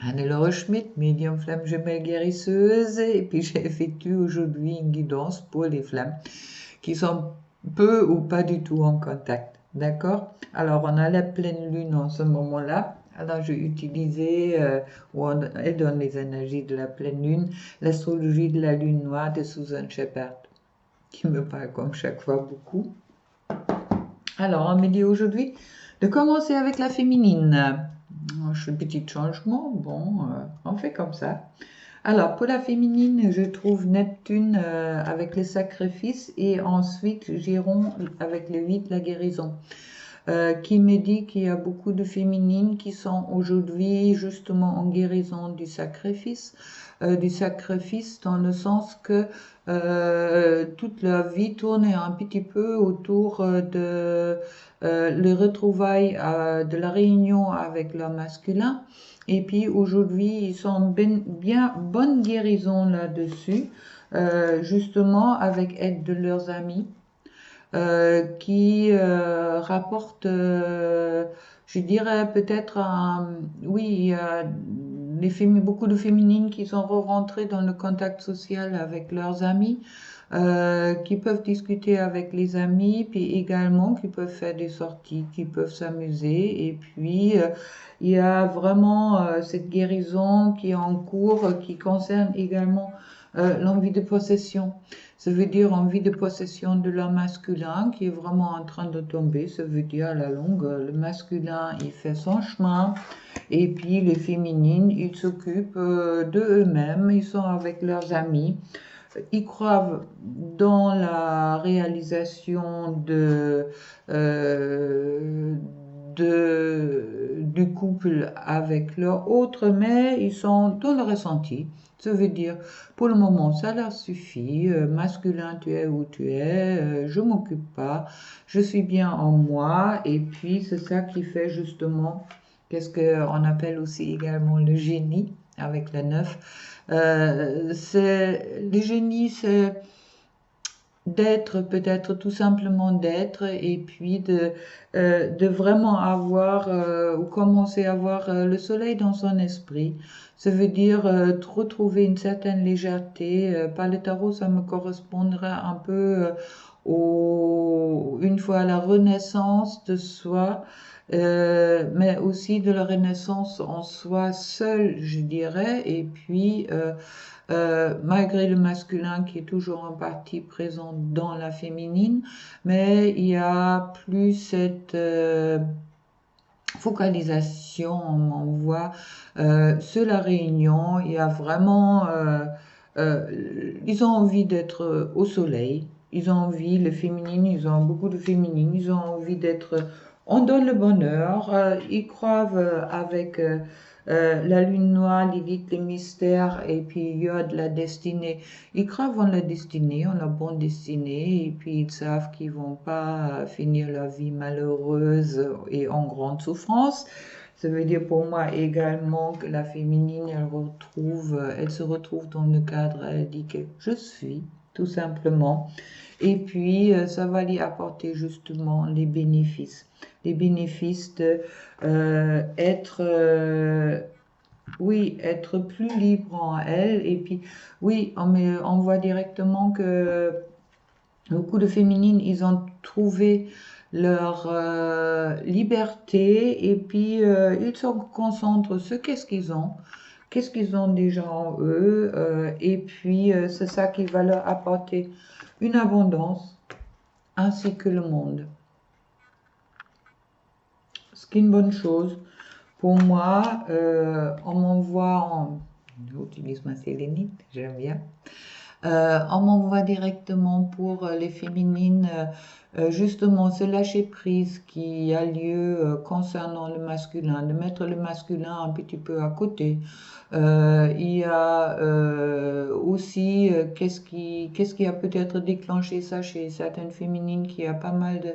Anne-Laure Schmidt, médium flamme jumelle guérisseuse, et puis j'effectue aujourd'hui une guidance pour les flammes qui sont peu ou pas du tout en contact. D'accord? Alors, on a la pleine lune en ce moment-là. Alors, j'ai utilisé, où elle donne les énergies de la pleine lune, l'astrologie de la lune noire de Susan Shepard, qui me parle comme chaque fois beaucoup. Alors, on me dit aujourd'hui de commencer avec la féminine. Je fais un petit changement, bon, on fait comme ça. Alors, pour la féminine, je trouve Neptune avec les sacrifices et ensuite Chiron avec le 8, la guérison, qui me dit qu'il y a beaucoup de féminines qui sont aujourd'hui justement en guérison du sacrifice dans le sens que toute leur vie tournait un petit peu autour de les retrouvailles de la réunion avec leur masculin. Et puis aujourd'hui, ils sont bien bonne guérison là-dessus, justement avec aide de leurs amis, qui rapportent, je dirais peut-être, oui, il y a beaucoup de féminines qui sont rentrées dans le contact social avec leurs amis, qui peuvent discuter avec les amis, puis également qui peuvent faire des sorties, qui peuvent s'amuser. Et puis, il y a vraiment cette guérison qui est en cours, qui concerne également l'envie de possession. Ça veut dire envie de possession de l'homme masculin qui est vraiment en train de tomber. Ça veut dire à la longue, le masculin, il fait son chemin. Et puis les féminines, ils s'occupent de eux-mêmes, ils sont avec leurs amis. Ils croient dans la réalisation du couple avec leur autre, mais ils sont dans le ressenti. Ça veut dire, pour le moment, ça leur suffit. Masculin, tu es où tu es, je m'occupe pas, je suis bien en moi. Et puis, c'est ça qui fait justement, qu'est-ce qu'on appelle aussi également le génie avec la 9. Le génie, c'est d'être, peut-être tout simplement d'être, et puis de vraiment avoir ou commencer à avoir le soleil dans son esprit. Ça veut dire retrouver une certaine légèreté. Par le tarot, ça me correspondrait un peu une fois à la renaissance de soi, mais aussi de la renaissance en soi seul, je dirais, et puis malgré le masculin qui est toujours en partie présent dans la féminine, mais il y a plus cette focalisation, on voit sur la réunion, il y a vraiment, ils ont envie d'être au soleil, ils ont envie, les féminines, ils ont beaucoup de féminines, ils ont envie d'être, on donne le bonheur, ils croient avec la lune noire, Lilith, les mystères, et puis Yod, la destinée. Ils croient en la destinée, en la bonne destinée, et puis ils savent qu'ils vont pas finir leur vie malheureuse et en grande souffrance. Ça veut dire pour moi également que la féminine, elle se retrouve dans le cadre, elle dit que je suis, tout simplement. Et puis, ça va lui apporter justement les bénéfices. Les bénéfices de être plus libre en elle. Et puis, oui, on voit directement que beaucoup de féminines, ils ont trouvé leur liberté et puis ils se concentrent sur qu'est-ce qu'ils ont déjà en eux, et puis c'est ça qui va leur apporter une abondance ainsi que le monde. Ce qui est une bonne chose. Pour moi, on m'envoie j'utilise ma sélénite, j'aime bien. On m'envoie directement pour les féminines, justement ce lâcher prise qui a lieu concernant le masculin, de mettre le masculin un petit peu à côté. Il y a aussi qu'est-ce qui a peut-être déclenché ça chez certaines féminines, qui a pas mal de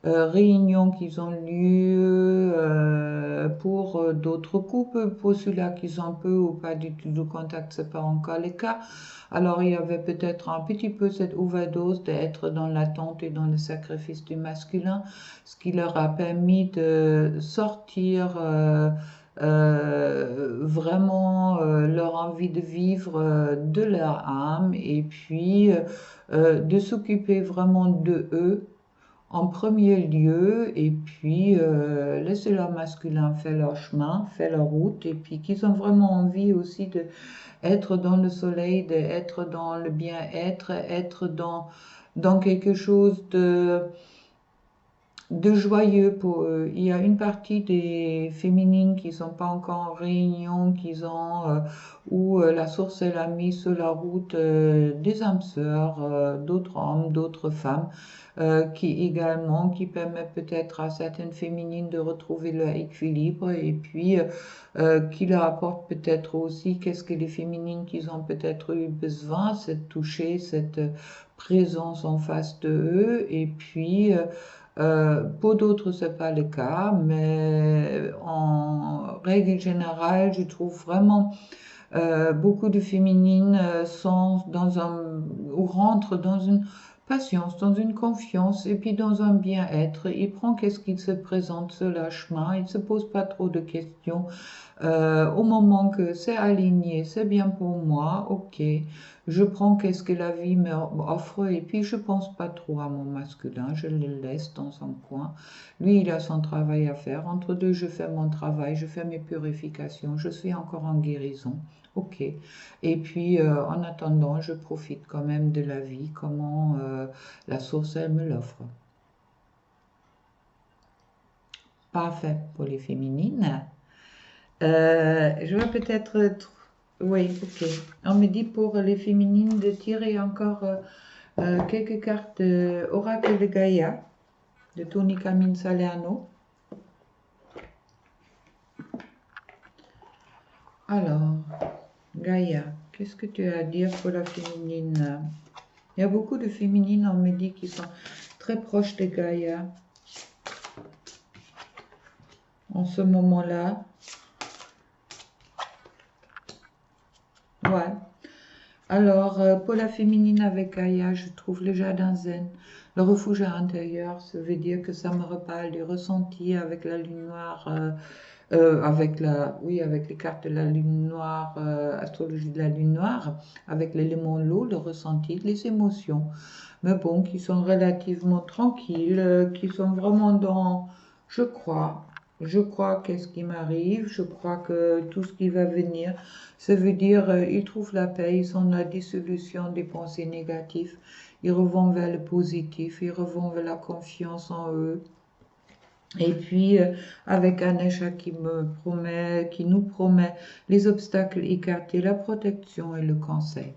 réunions qui ont lieu pour d'autres couples. Pour ceux-là qui sont peu ou pas du tout de contact, c'est pas encore le cas. Alors il y avait peut-être un petit peu cette overdose d'être dans l'attente et dans le sacrifice du masculin, ce qui leur a permis de sortir vraiment vraiment leur envie de vivre de leur âme et puis de s'occuper vraiment de eux en premier lieu et puis laisser leur masculin faire leur chemin, faire leur route et puis qu'ils ont vraiment envie aussi de être dans le soleil, d'être dans le bien-être, être dans quelque chose de joyeux pour eux. Il y a une partie des féminines qui sont pas encore en réunion, où la source elle a mis sur la route des âmes sœurs, d'autres hommes, d'autres femmes, qui permettent peut-être à certaines féminines de retrouver leur équilibre et puis qui leur apportent peut-être aussi qu'est-ce que les féminines qu'ils ont peut-être eu besoin, cette toucher, cette présence en face de eux et puis pour d'autres, c'est pas le cas, mais en règle générale, je trouve vraiment beaucoup de féminines sont dans ou rentrent dans une patience, dans une confiance et puis dans un bien-être. Ils prennent qu'est-ce qu'il se présente sur leur chemin, ils ne se posent pas trop de questions. Au moment que c'est aligné, c'est bien pour moi, ok, je prends qu'est-ce que la vie m'offre et puis je pense pas trop à mon masculin, je le laisse dans son coin. Lui, il a son travail à faire. Entre deux, je fais mon travail, je fais mes purifications, je suis encore en guérison. Ok. Et puis, en attendant, je profite quand même de la vie, comment la source, elle me l'offre. Parfait pour les féminines. Je vais peut-être... Oui, ok. On me dit pour les féminines de tirer encore quelques cartes Oracle de Gaïa, de Tony Camille Salerno. Alors, Gaïa, qu'est-ce que tu as à dire pour la féminine? Il y a beaucoup de féminines, on me dit, qui sont très proches de Gaïa en ce moment-là. Ouais. Alors, pour la féminine avec Gaïa, je trouve le jardin zen, le refuge à l'intérieur. Ça veut dire que ça me reparle du ressenti avec la lune noire, avec les cartes de la lune noire, astrologie de la lune noire, avec l'élément l'eau, le ressenti, les émotions. Mais bon, qui sont relativement tranquilles, qui sont vraiment dans, je crois, qu'est-ce qui m'arrive, je crois que tout ce qui va venir, ça veut dire ils trouvent la paix, ils sont dans la dissolution des pensées négatives, ils revont vers le positif, ils revont vers la confiance en eux. Et puis avec Anesha qui nous promet les obstacles écartés, la protection et le conseil.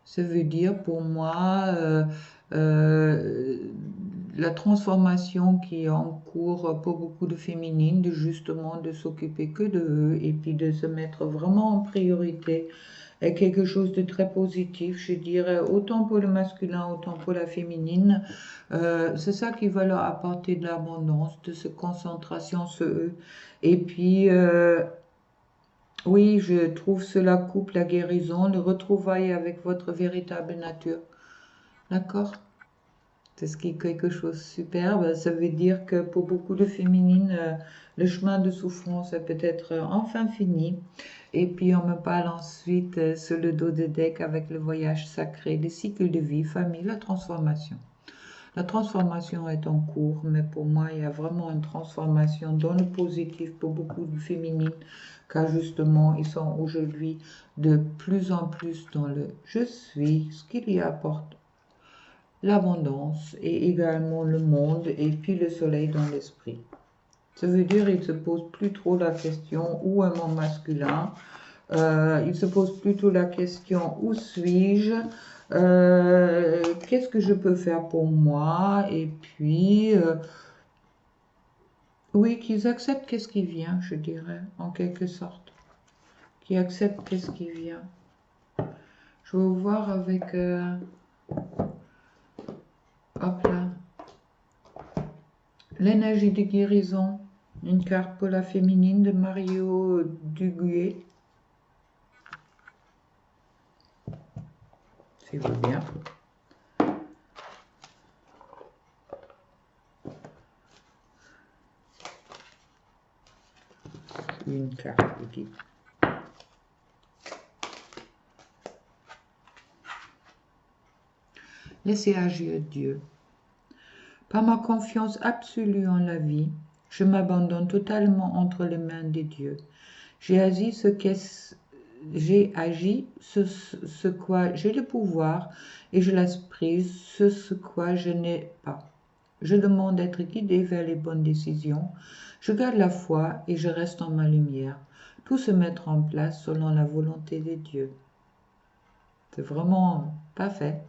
Ça veut dire pour moi la transformation qui est en cours pour beaucoup de féminines, de justement de s'occuper que de eux et puis de se mettre vraiment en priorité est quelque chose de très positif, je dirais, autant pour le masculin, autant pour la féminine. C'est ça qui va leur apporter de l'abondance, de cette concentration sur eux. Et puis, oui, je trouve cela coupe la guérison, le retrouvaille avec votre véritable nature. D'accord? C'est ce qui est quelque chose de superbe. Ça veut dire que pour beaucoup de féminines, le chemin de souffrance est peut-être enfin fini. Et puis on me parle ensuite sur le dos de deck avec le voyage sacré, les cycles de vie, famille, la transformation. La transformation est en cours, mais pour moi, il y a vraiment une transformation dans le positif pour beaucoup de féminines, car justement, ils sont aujourd'hui de plus en plus dans le je suis, ce qui lui apporte l'abondance et également le monde et puis le soleil dans l'esprit. Ça veut dire qu'il ne se pose plus trop la question où est mon masculin, il se pose plutôt la question où suis-je, qu'est-ce que je peux faire pour moi et puis oui, qu'ils acceptent qu'est-ce qui vient, je dirais, en quelque sorte, qu'ils acceptent qu'est-ce qui vient. Je vais vous voir avec hop là, l'énergie de guérison, une carte pour la féminine de Mario Duguay. Si vous bien. une carte, vous dites. Laissez agir Dieu. Par ma confiance absolue en la vie, je m'abandonne totalement entre les mains de Dieu. J'ai agi ce quoi j'ai le pouvoir et je laisse prise ce quoi je n'ai pas. Je demande d'être guidé vers les bonnes décisions. Je garde la foi et je reste en ma lumière. Tout se mettra en place selon la volonté de Dieu. C'est vraiment parfait.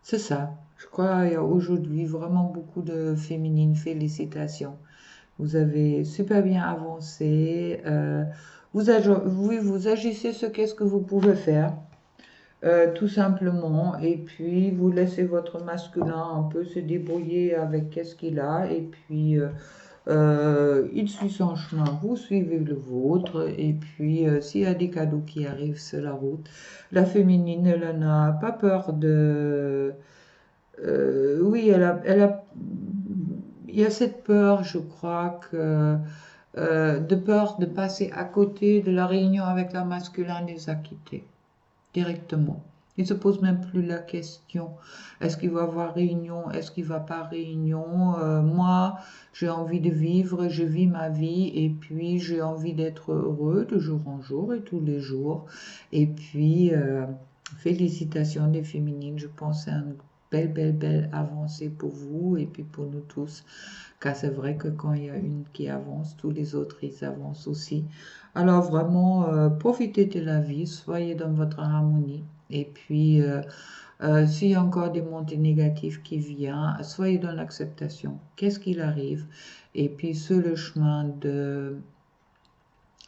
C'est ça. Je crois qu'il y a aujourd'hui vraiment beaucoup de féminines. Félicitations. Vous avez super bien avancé. Vous agissez ce qu'est-ce que vous pouvez faire. Tout simplement. Et puis, vous laissez votre masculin un peu se débrouiller avec qu'est-ce qu'il a. Et puis, il suit son chemin. Vous suivez le vôtre. Et puis, s'il y a des cadeaux qui arrivent sur la route, la féminine, elle n'a pas peur de... oui, il y a cette peur, je crois, de peur de passer à côté de la réunion avec la masculine des acquittés, directement. Il ne se pose même plus la question, est-ce qu'il va avoir réunion, est-ce qu'il ne va pas réunion. Moi, j'ai envie de vivre, je vis ma vie, et puis j'ai envie d'être heureux de jour en jour et tous les jours. Et puis, félicitations des féminines, je pense que c'est un belle avancée pour vous et puis pour nous tous, car c'est vrai que quand il y a une qui avance, tous les autres, ils avancent aussi. Alors vraiment, profitez de la vie, soyez dans votre harmonie. Et puis, s'il y a encore des montées négatives qui viennent, soyez dans l'acceptation. Qu'est-ce qu'il arrive? Et puis, sur le chemin de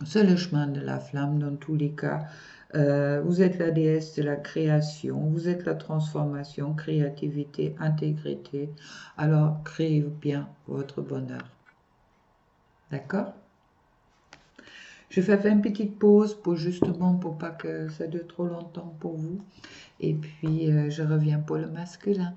la flamme, dans tous les cas, vous êtes la déesse de la création, vous êtes la transformation, créativité, intégrité. Alors, créez bien votre bonheur. D'accord? Je vais faire une petite pause pour justement, pour pas que ça dure trop longtemps pour vous. Et puis, je reviens pour le masculin.